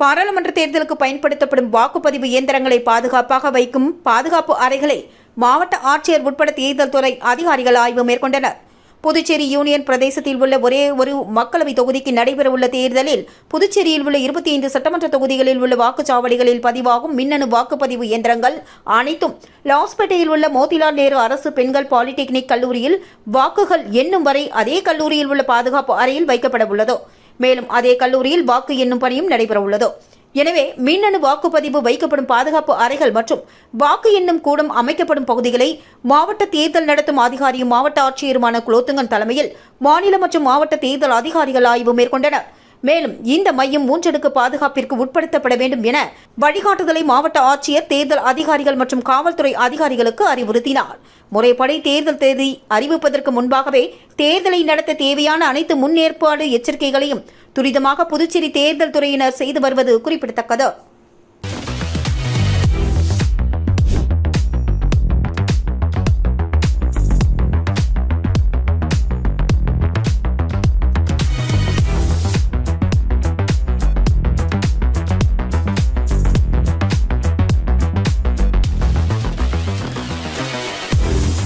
பாராளுமன்ற தேர்தலுக்கு பயன்படுத்தப்படும் வாக்குப்பதிவு இயந்திரங்களை பாதுகாப்பாக வைக்கும் பாதுகாப்பு அறைகளை மாவட்ட ஆட்சியர் உட்பட தேர்தல் துறை அதிகாரிகள் ஆய்வு மேற்கொண்டனர். புதுச்சேரி யூனியன் பிரதேசத்தில் உள்ள ஒரே ஒரு மக்களவை தொகுதிக்கு நடைபெறவுள்ள தேர்தலில் புதுச்சேரியில் உள்ள 25 சட்டமன்ற தொகுதிகளில் உள்ள வாக்குச்சாவடிகளில் பதிவாகும் மின்னணு வாக்குப்பதிவு இயந்திரங்கள் அனைத்தும் லாஸ்பேட்டையில் உள்ள மோதிலால் நேரு அரசு பெண்கள் பாலிடெக்னிக் கல்லூரியில் வாக்குகள் எண்ணும் வரை அதே கல்லூரியில் உள்ள பாதுகாப்பு அறையில் வைக்கப்பட உள்ளது. மேலும் அதே கல்லூரியில் வாக்கு எண்ணும் பணியும் நடைபெற உள்ளது. எனவே மின்னணு வாக்குப்பதிவு வைக்கப்படும் பாதுகாப்பு அறைகள் மற்றும் வாக்கு எண்ணும் கூடம் அமைக்கப்படும் பகுதிகளை மாவட்ட தேர்தல் நடத்தும் அதிகாரியும் மாவட்ட ஆட்சியருமான குலோத்துங்கன் தலைமையில் மாநில மற்றும் மாவட்ட தேர்தல் அதிகாரிகள் ஆய்வு மேற்கொண்டனர். மேலும் இந்த மையம் 3 அடுக்கு பாதுகாப்பிற்கு உட்படுத்தப்பட வேண்டும் என வழிகாட்டுதலை மாவட்ட ஆட்சியர் தேர்தல் அதிகாரிகள் மற்றும் காவல்துறை அதிகாரிகளுக்கு அறிவுறுத்தினார். முறைப்படி தேர்தல் தேதி அறிவிப்பதற்கு முன்பாகவே தேர்தலை நடத்த தேவையான அனைத்து முன்னேற்பாடு எச்சரிக்கைகளையும் துரிதமாக புதுச்சேரி தேர்தல் துறையினர் செய்து வருவது குறிப்பிடத்தக்கது.